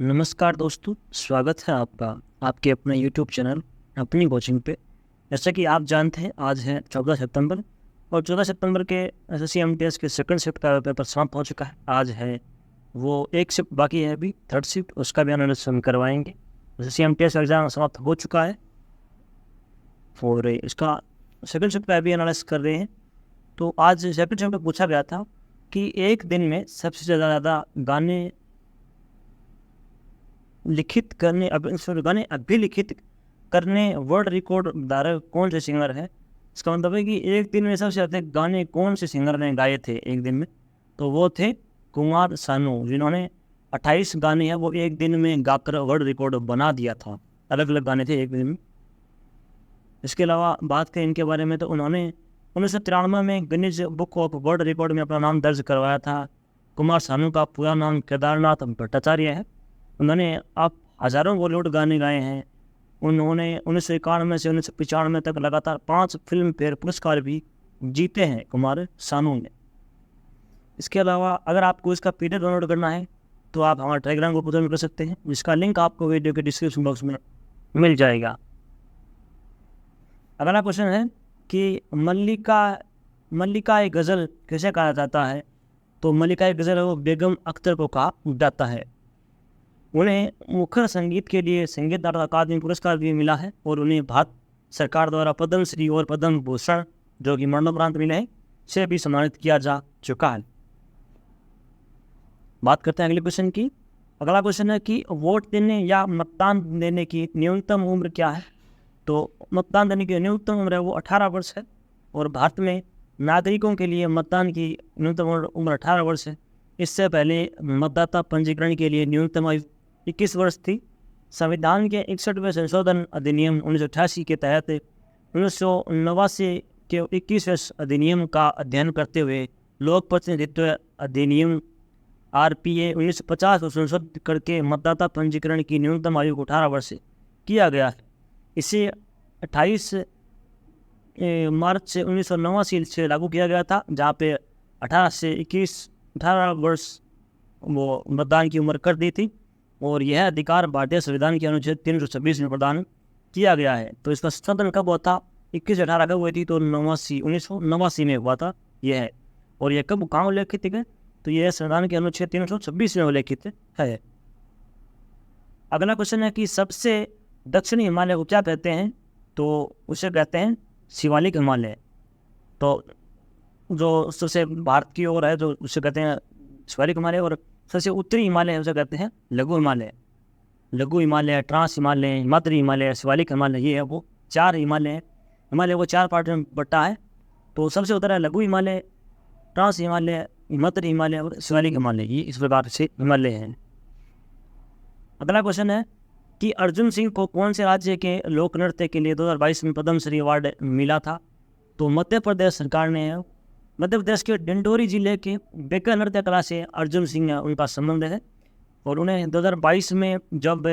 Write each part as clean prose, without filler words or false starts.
नमस्कार दोस्तों, स्वागत है आपका आपके अपने यूट्यूब चैनल अपनी कोचिंग पे। जैसा कि आप जानते हैं, आज है 14 सितंबर और 14 सितंबर के एसएससी एमटीएस के सेकंड शिफ्ट का पेपर समाप्त हो चुका है। आज है वो एक शिफ्ट बाकी है, अभी थर्ड शिफ्ट, उसका भी एनालिसिस हम करवाएंगे। एसएससी एमटीएस का एग्ज़ाम समाप्त हो चुका है और इसका सेकंड शिफ्ट का भी एनालिसिस कर रहे हैं। तो आज सेकंड शिफ्ट में पूछा गया था कि एक दिन में सबसे ज़्यादा गाने लिखित करने गाने अभिलिखित करने वर्ल्ड रिकॉर्ड धारक कौन से सिंगर है। इसका मतलब है कि एक दिन में सबसे अधिक गाने कौन से सिंगर ने गाए थे एक दिन में, तो वो थे कुमार सानू, जिन्होंने 28 गाने हैं वो एक दिन में गाकर वर्ल्ड रिकॉर्ड बना दिया था। अलग अलग गाने थे एक दिन में। इसके अलावा बात करें इनके बारे में तो उन्होंने 1993 में Guinness book of world record में अपना नाम दर्ज करवाया था। कुमार सानू का पूरा नाम केदारनाथ भट्टाचार्य है। उन्होंने आप हज़ारों बॉलीवुड गाने गाए हैं। उन्होंने 1991 से 1995 तक लगातार 5 फिल्म फेयर पुरस्कार भी जीते हैं कुमार सानू ने। इसके अलावा अगर आपको इसका पीडीएफ डाउनलोड करना है तो आप हमारे टेलीग्राम ग्रुप पर कर सकते हैं, जिसका लिंक आपको वीडियो के डिस्क्रिप्शन बॉक्स में मिल जाएगा। अगला क्वेश्चन है कि मल्लिका गज़ल कैसे कहा जाता है। तो मल्लिका गज़ल वो बेगम अख्तर को कहा जाता है। उन्हें मुखर संगीत के लिए संगीत नाटक अकादमी पुरस्कार भी मिला है और उन्हें भारत सरकार द्वारा पद्म श्री और पद्म भूषण, जो कि मरणोपरांत मिले हैं, से भी सम्मानित किया जा चुका है। बात करते हैं अगले क्वेश्चन की। अगला क्वेश्चन है कि वोट देने या मतदान देने की न्यूनतम उम्र क्या है। तो मतदान देने की न्यूनतम उम्र है वो 18 वर्ष है और भारत में नागरिकों के लिए मतदान की न्यूनतम उम्र 18 वर्ष है। इससे पहले मतदाता पंजीकरण के लिए न्यूनतम आयु 21 वर्ष थी। संविधान के 61वें संशोधन अधिनियम 1988 के तहत 1989 के 21वें अधिनियम का अध्ययन करते हुए लोक प्रतिनिधित्व अधिनियम आरपीए 1950 को संशोधित करके मतदाता पंजीकरण की न्यूनतम आयु को 18 वर्ष किया गया है। इसे 28 मार्च 1989 से लागू किया गया था, जहाँ पे 18 वर्ष वो मतदान की उम्र कर दी थी और यह अधिकार भारतीय संविधान के अनुच्छेद 326 में प्रदान किया गया है। तो इसका संशोधन कब हुआ था? 21/18 कब हुई थी? तो 1989 में हुआ था यह है। और यह कब कहाँ उल्लेखित है? तो यह संविधान के अनुच्छेद 326 में उल्लेखित है। अगला क्वेश्चन है कि सबसे दक्षिणी हिमालय को क्या कहते हैं। तो उसे कहते हैं शिवालिक हिमालय। तो जो सबसे भारत की ओर है जो उसे कहते हैं शिवालिक हिमालय, और सबसे उत्तरी हिमालय है उसे कहते हैं लघु हिमालय। लघु हिमालय, ट्रांस हिमालय, हिमाद्री हिमालय, शिवालिक हिमालय, ये है वो 4 हिमालय है। हिमालय वो 4 पार्ट में बटा है। तो सबसे उत्तर है लघु हिमालय, ट्रांस हिमालय, हिमाद्री हिमालय और शिवालिक हिमालय। ये इस प्रकार से हिमालय हैं। अगला क्वेश्चन है कि अर्जुन सिंह को कौन से राज्य के लोक नृत्य के लिए 2022 में पद्मश्री अवार्ड मिला था। तो मध्य प्रदेश सरकार ने, मध्य प्रदेश के डिंडोरी जिले के बेकर नृत्य कला से अर्जुन सिंह उनका संबंध है और उन्हें 2022 में जब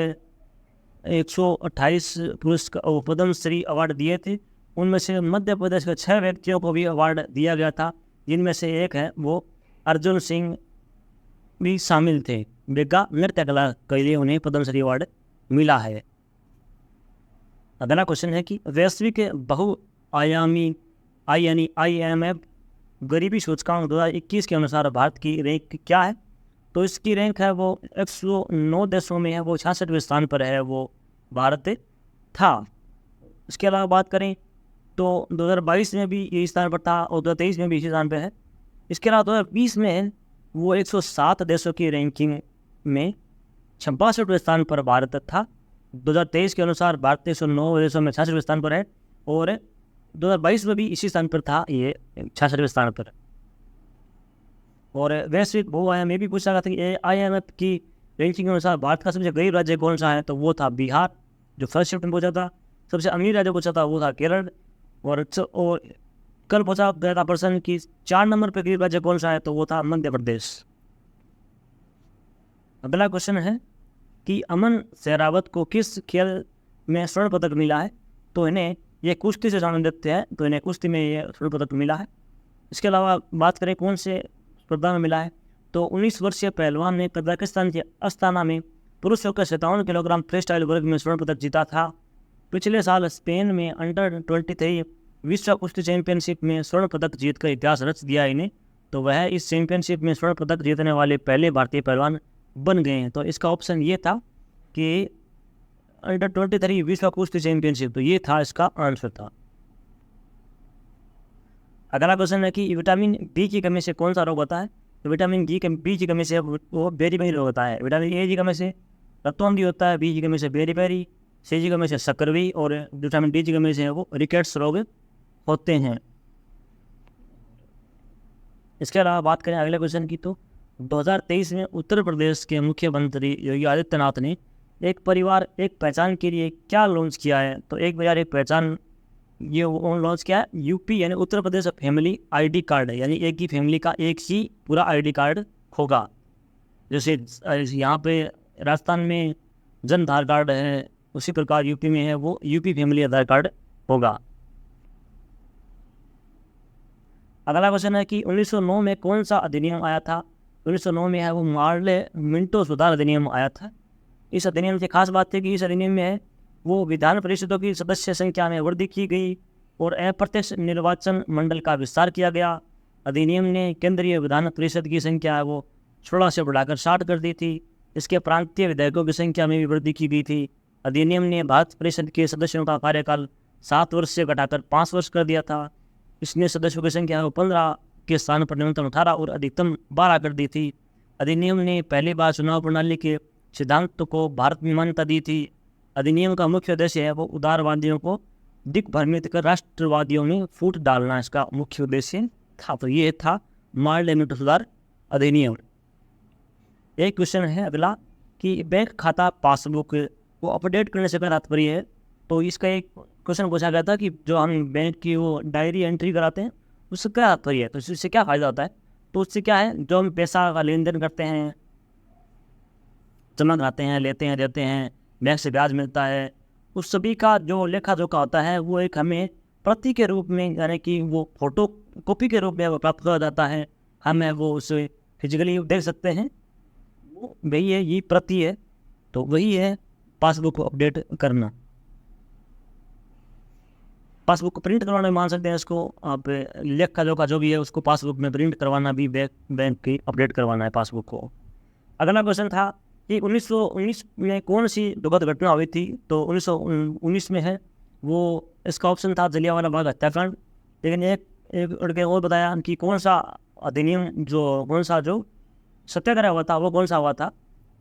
128 पुरस्कार पद्मश्री अवार्ड दिए थे, उनमें से मध्य प्रदेश के 6 व्यक्तियों को भी अवार्ड दिया गया था, जिनमें से एक है वो अर्जुन सिंह भी शामिल थे। बेका नृत्य कला के लिए उन्हें पद्मश्री अवार्ड मिला है। अगला क्वेश्चन है कि वैश्विक बहुआयामी IMF गरीबी सूचकांक 2021 के अनुसार भारत की रैंक क्या है। तो इसकी रैंक है वो 109 देशों में है वो 66वें स्थान पर है वो भारत था। इसके अलावा बात करें तो 2022 में भी यही स्थान पर था और 2023 में भी इसी स्थान पर है। इसके अलावा 2020 में वो 107 देशों की रैंकिंग में 66वें स्थान पर भारत था। 2023 के अनुसार भारत 109 देशों में 66वें स्थान पर है और 2022 में भी इसी स्थान पर था, ये 66वें स्थान पर। और वैश्विक बहुआयाम में भी पूछा गया था कि IMF की रैंकिंग के अनुसार भारत का सबसे गरीब राज्य कौन सा है। तो वो था बिहार, जो फर्स्ट शिफ्ट में पहुंचा था। सबसे अमीर राज्य पूछा था वो था केरल। और कल पूछा गया था प्रश्न की 4 नंबर पर गरीब राज्य कौन सा है। तो वो था मध्य प्रदेश। अगला क्वेश्चन है कि अमन सहरावत को किस खेल में स्वर्ण पदक मिला है। तो इन्हें ये कुश्ती से संबंधित है, तो इन्हें कुश्ती में ये स्वर्ण पदक मिला है। इसके अलावा बात करें कौन से स्पर्धा में मिला है, तो 19 वर्षीय पहलवान ने कजाकिस्तान के अस्ताना में पुरुषों के 57 किलोग्राम फ्री स्टाइल वर्ग में स्वर्ण पदक जीता था। पिछले साल स्पेन में अंडर 23 विश्व कुश्ती चैंपियनशिप में स्वर्ण पदक जीतकर इतिहास रच दिया इन्हें। तो वह इस चैंपियनशिप में स्वर्ण पदक जीतने वाले पहले भारतीय पहलवान बन गए हैं। तो इसका ऑप्शन ये था कि अंडर 23 विश्व कुश्ती चैंपियनशिप, तो ये था इसका आंसर था। अगला क्वेश्चन है कि विटामिन बी की कमी से कौन सा रोग होता है? तो विटामिन बी की कमी से वो बेरी रोग होता है। विटामिन ए की कमी से रक्तवांधी होता है, बी की कमी से बेरी, सी की कमी से सक्करवी, और विटामिन डी की कमी से वो रिकेट्स रोग होते हैं। इसके अलावा बात करें अगले क्वेश्चन की, तो 2023 में उत्तर प्रदेश के मुख्यमंत्री योगी आदित्यनाथ ने एक परिवार एक पहचान के लिए क्या लॉन्च किया है? तो एक परिवार एक पहचान ये लॉन्च किया है यूपी यानी Uttar Pradesh family ID card है, यानी एक ही फैमिली का एक ही पूरा आईडी कार्ड होगा। जैसे यहाँ पे राजस्थान में जन आधार कार्ड है, उसी प्रकार यूपी में है वो यूपी फैमिली आधार कार्ड होगा। अगला क्वेश्चन है कि 1909 में कौन सा अधिनियम आया था? 1909 में है वो मार्ले मिंटो सुधार अधिनियम आया था। इस अधिनियम से खास बात थी कि इस अधिनियम में है वो विधान परिषदों की सदस्य संख्या में वृद्धि की गई और अप्रत्यक्ष निर्वाचन मंडल का विस्तार किया गया। अधिनियम ने केंद्रीय विधान परिषद की संख्या है वो 16 से बढ़ाकर 60 कर दी थी। इसके प्रांतीय विधायकों की संख्या में भी वृद्धि की गई थी। अधिनियम ने भारत परिषद के सदस्यों का कार्यकाल 7 वर्ष से घटाकर 5 वर्ष कर दिया था। इसने सदस्यों की संख्या को 15 के स्थान पर न्यूनतम 18 और अधिकतम 12 कर दी थी। अधिनियम ने पहली बार चुनाव प्रणाली के सिद्धांत को भारत में मान्यता दी थी। अधिनियम का मुख्य उद्देश्य है वो उदारवादियों को दिग्भ्रमित कर राष्ट्रवादियों में फूट डालना, इसका मुख्य उद्देश्य था। तो ये था मार्ले मिंटो सुधार अधिनियम। एक क्वेश्चन है अगला कि बैंक खाता पासबुक को अपडेट करने से क्या तात्पर्य है? तो इसका एक क्वेश्चन पूछा गया था कि जो हम बैंक की वो डायरी एंट्री कराते हैं उससे क्या तात्पर्य है, तो इससे क्या फ़ायदा होता है? तो उससे क्या है, जो हम पैसा का लेन देन करते हैं, जमा कराते हैं, लेते हैं, देते हैं, बैंक से ब्याज मिलता है, उस सभी का जो लेखा जोखा होता है वो एक हमें प्रति के रूप में, यानी कि वो फोटो कॉपी के रूप में वो प्राप्त किया जाता है। हमें वो उसे फिजिकली देख सकते हैं, वो वही है, ये प्रति है। तो वही है पासबुक को अपडेट करना। पासबुक को प्रिंट करवाना मान सकते हैं इसको आप, लेखा जोखा जो भी है उसको पासबुक में प्रिंट करवाना भी बैंक की अपडेट करवाना है पासबुक को। अगला क्वेश्चन था कि 1919 में कौन सी दुखद घटना हुई थी? तो 1919 में है वो, इसका ऑप्शन था जलियांवाला बाग हत्याकांड। लेकिन एक लड़के और बताया कि कौन सा अधिनियम कौन सा जो सत्याग्रह हुआ था वो कौन सा हुआ था?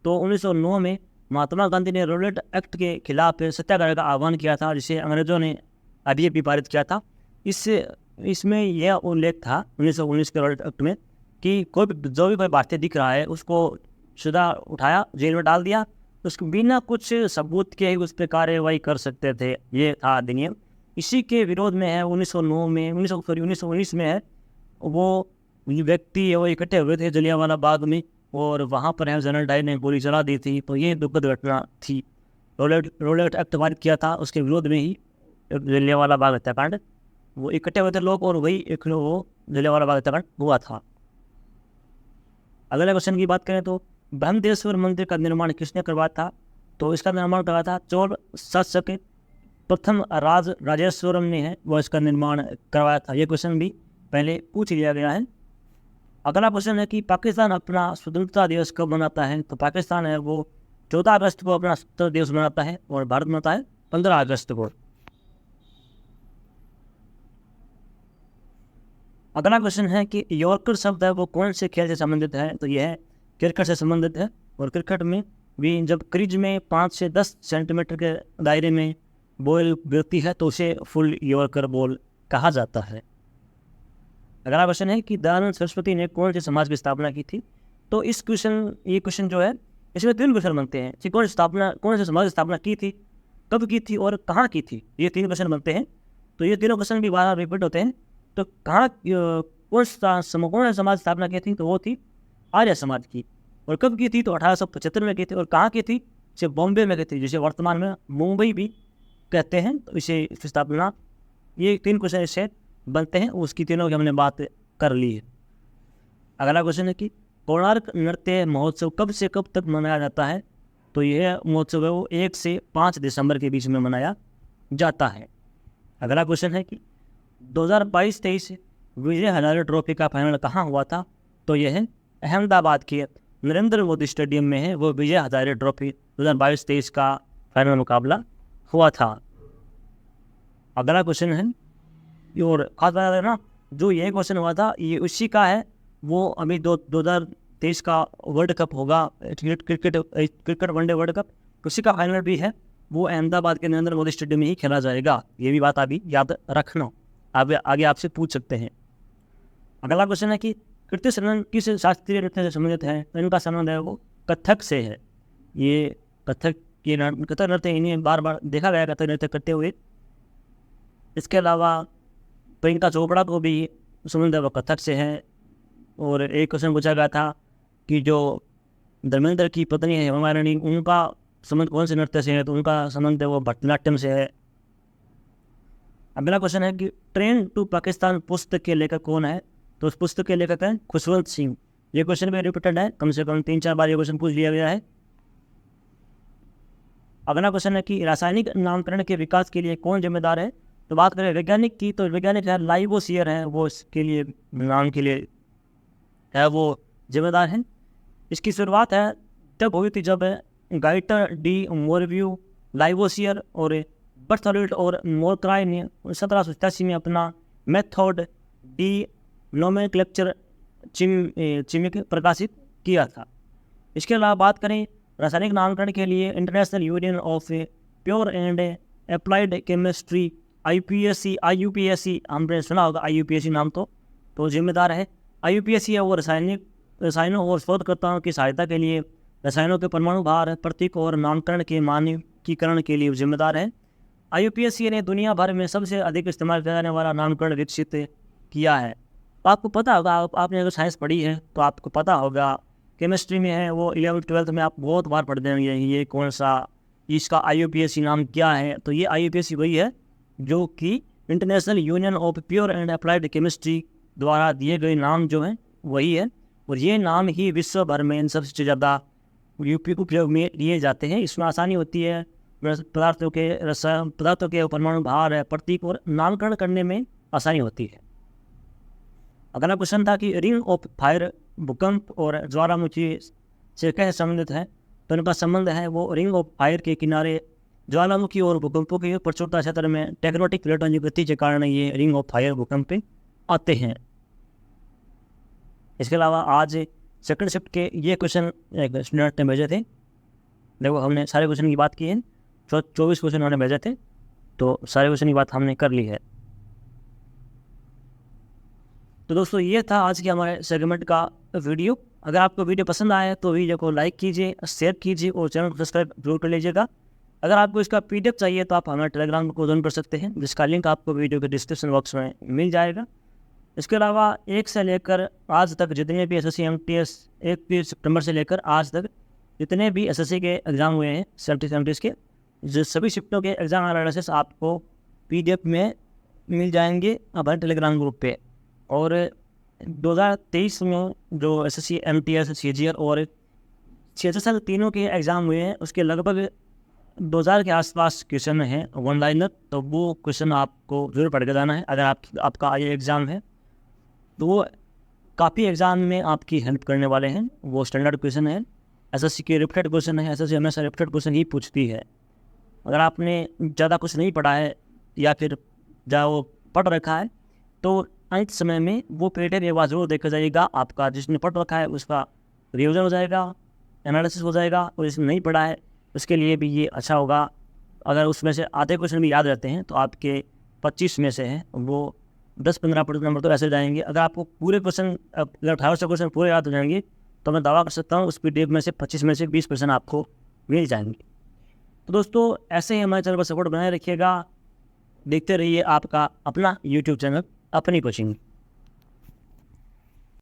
तो 1909 में महात्मा गांधी ने रोलेट एक्ट के खिलाफ सत्याग्रह का आह्वान किया था, जिसे अंग्रेजों ने अभी पारित किया था। इसमें यह उल्लेख था 1919 के रोलेट एक्ट में कि जो भी कोई भारतीय दिख रहा है उसको सीधा उठाया, जेल में डाल दिया, उसको बिना कुछ सबूत के ही उस पर कार्रवाई कर सकते थे। ये था अधिनियम। इसी के विरोध में है 1919 में है वो व्यक्ति वो इकट्ठे हुए थे जलियांवाला बाग में, और वहाँ पर है जनरल डायर ने गोली चला दी थी। तो ये दुखद घटना थी। रोलेट एक्ट पारित किया था, उसके विरोध में ही जलियांवाला बाग हत्याकांड, वो इकट्ठे हुए थे लोग और वही एक वो जलियांवाला बाग हत्याकांड हुआ था। अगले क्वेश्चन की बात करें तो ब्रह्मदेश्वर मंदिर का निर्माण किसने करवाया था? तो इसका निर्माण करवाया था चोल शासक प्रथम राजेश्वरम ने है वो इसका निर्माण करवाया था। ये क्वेश्चन भी पहले पूछ लिया गया है। अगला क्वेश्चन है कि पाकिस्तान अपना स्वतंत्रता दिवस कब मनाता है? तो पाकिस्तान है वो 14 अगस्त को अपना स्वतंत्रता दिवस मनाता है और भारत मनाता है 15 अगस्त को। अगला क्वेश्चन है कि यॉर्कर शब्द है वो कौन से खेल से संबंधित है? तो यह है क्रिकेट से संबंधित है। और क्रिकेट में भी जब क्रीज में 5 से 10 सेंटीमीटर के दायरे में बॉल गिरती है तो उसे फुल यॉर्कर बॉल कहा जाता है। अगला क्वेश्चन है कि दयानंद सरस्वती ने कौन से समाज की स्थापना की थी? तो ये क्वेश्चन जो है इसमें 3 क्वेश्चन बनते हैं कि कौन से समाज की स्थापना की थी, कब की थी और कहाँ की थी। ये 3 क्वेश्चन बनते हैं। तो ये तीनों क्वेश्चन भी बार रिपीट होते हैं। तो कौन से समाज स्थापना की थी? तो वो थी आर्य समाज की। और कब की थी? तो 1875 में की थी। और कहाँ की थी? इसे बॉम्बे में की थी, जिसे वर्तमान में मुंबई भी कहते हैं। तो इसे स्थापना, ये 3 क्वेश्चन इससे बनते हैं, उसकी तीनों की हमने बात कर ली है। अगला क्वेश्चन है कि कोणार्क नृत्य महोत्सव कब से कब तक मनाया जाता है? तो यह महोत्सव है वो 1 से 5 दिसंबर के बीच में मनाया जाता है। अगला क्वेश्चन है कि 2022-23 विजय हजारे ट्रॉफी का फाइनल कहाँ हुआ था? तो यह है अहमदाबाद के नरेंद्र मोदी स्टेडियम में है वो विजय हजारे ट्रॉफी 2022-23 का फाइनल मुकाबला हुआ था। अगला क्वेश्चन है, और खास बात है ना, जो ये क्वेश्चन हुआ था ये उसी का है, वो अभी 2023 का वर्ल्ड कप होगा, क्रिकेट वनडे वर्ल्ड कप, उसी का फाइनल भी है, वो अहमदाबाद के नरेंद्र मोदी स्टेडियम में ही खेला जाएगा। ये भी बात अभी याद रखना, आगे आपसे पूछ सकते हैं। अगला क्वेश्चन है कि कृति सनन किस शास्त्रीय नृत्य से संबंधित है? तो इनका संबंध है वो कथक से है। ये कथक नृत्य इन्हें बार बार देखा गया कथक नृत्य करते हुए। इसके अलावा प्रियंका चोपड़ा को भी संबंध है वो कथक से है। और एक क्वेश्चन पूछा गया था कि जो धर्मेंद्र की पत्नी है हेमा मालिनी, उनका संबंध कौन से नृत्य से है? तो उनका संबंध है वो भरतनाट्यम से है। अगला क्वेश्चन है कि ट्रेन टू पाकिस्तान पुस्तक के लेखक कौन है? तो उस पुस्तक के लेखक हैं खुशवंत सिंह। ये क्वेश्चन भी रिपीटेड है, कम से कम 3-4 बार ये क्वेश्चन पूछ लिया गया है। अगला क्वेश्चन है कि रासायनिक नामकरण के विकास के लिए कौन जिम्मेदार है? तो बात करें वैज्ञानिक की, तो वैज्ञानिक है लाइवोसियर है, वो इसके लिए नाम के लिए है वो जिम्मेदार है। इसकी शुरुआत है तब हुई थी जब गाइटर डी मोरव्यू, लाइवोसियर और बर्थोल्ट और मोरक्राई ने 1787 में अपना मेथड डी नोमेनक्लेचर चिमिक प्रकाशित किया था। इसके अलावा बात करें रासायनिक नामकरण के लिए international union of pure and applied chemistry IUPAC हमने सुना होगा IUPAC नाम, तो जिम्मेदार है। IUPAC है वो रसायनों और शोधकर्ताओं की सहायता के लिए रसायनों के परमाणु भार, प्रतीक और नामकरण के मानकीकरण के लिए जिम्मेदार है। IUPAC ने दुनिया भर में सबसे अधिक इस्तेमाल किया जाने वाला नामकरण विकसित किया है। तो आपको पता होगा, आपने अगर साइंस पढ़ी है तो आपको पता होगा, केमिस्ट्री में है वो 11th-12th में आप बहुत बार पढ़ते होंगे ये कौन सा, इसका IUPAC नाम क्या है? तो ये IUPAC वही है जो कि international union of pure and applied chemistry द्वारा दिए गए नाम जो हैं वही है। और ये नाम ही विश्व भर में इन सबसे ज़्यादा उपयोग में लिए जाते हैं। इसमें आसानी होती है पदार्थों के परमाणु भार है, प्रतीक और नामकरण करने में आसानी होती है। अगला क्वेश्चन था कि रिंग ऑफ फायर भूकंप और ज्वालामुखी से कैसे संबंधित है? तो इनका संबंध है वो रिंग ऑफ फायर के किनारे ज्वालामुखी और भूकंपों के प्रचुरता क्षेत्र में टेक्टोनिक प्लेटों की गति के कारण ये रिंग ऑफ फायर भूकंप आते हैं। इसके अलावा आज सेकंड शिफ्ट के ये क्वेश्चन एक स्टूडेंट ने भेजे थे। देखो हमने सारे क्वेश्चन की बात की है, 24 क्वेश्चन उन्होंने भेजे थे, तो सारे क्वेश्चन की बात हमने कर ली है। तो दोस्तों ये था आज के हमारे सेगमेंट का वीडियो। अगर आपको वीडियो पसंद आया तो वीडियो को लाइक कीजिए, शेयर कीजिए और चैनल को सब्सक्राइब जरूर कर लीजिएगा। अगर आपको इसका PDF चाहिए तो आप हमारे टेलीग्राम को ज्वाइन कर सकते हैं, जिसका लिंक आपको वीडियो के डिस्क्रिप्शन बॉक्स में मिल जाएगा। इसके अलावा 1 से लेकर आज तक जितने भी SSC MTS 1 सितंबर से लेकर आज तक जितने भी SSC के एग्ज़ाम हुए हैं 70 के, जो सभी शिफ्टों के एग्ज़ाम एनालिसिस आपको PDF में मिल जाएंगे हमारे टेलीग्राम ग्रुप पे। और 2023 में जो SSC MTS CGL और CHSL तीनों के एग्ज़ाम हुए हैं उसके लगभग 2000 के आसपास क्वेश्चन हैं वन लाइनर, तो वो क्वेश्चन आपको जरूर पढ़ के जाना है। अगर आपका ये एग्ज़ाम है तो वो काफ़ी एग्ज़ाम में आपकी हेल्प करने वाले हैं। वो स्टैंडर्ड क्वेश्चन है, SSC के रिपीटेड क्वेश्चन है, SSC हमेशा रिपीटेड क्वेश्चन ही पूछती है। अगर आपने ज़्यादा कुछ नहीं पढ़ा है या फिर वो पढ़ रखा है तो अंत समय में वो पेटेड एक बार जरूर देखा जाएगा। आपका जिसने पढ़ रखा है उसका रिविजन हो जाएगा, एनालिसिस हो जाएगा, और जिसने नहीं पढ़ा है उसके लिए भी ये अच्छा होगा। अगर उसमें से आधे क्वेश्चन भी याद रहते हैं तो आपके 25 में से हैं वो 10-15% नंबर तो ऐसे जाएंगे। अगर आपको पूरे क्वेश्चन, अगर 1800 क्वेश्चन पूरे याद हो जाएंगे तो मैं दावा कर सकता हूँ उस PDF में से 25 में से 20% आपको मिल जाएंगे। तो दोस्तों ऐसे ही हमारे चैनल पर सपोर्ट बनाए रखिएगा, देखते रहिए आपका अपना YouTube चैनल अपनी कोचिंग।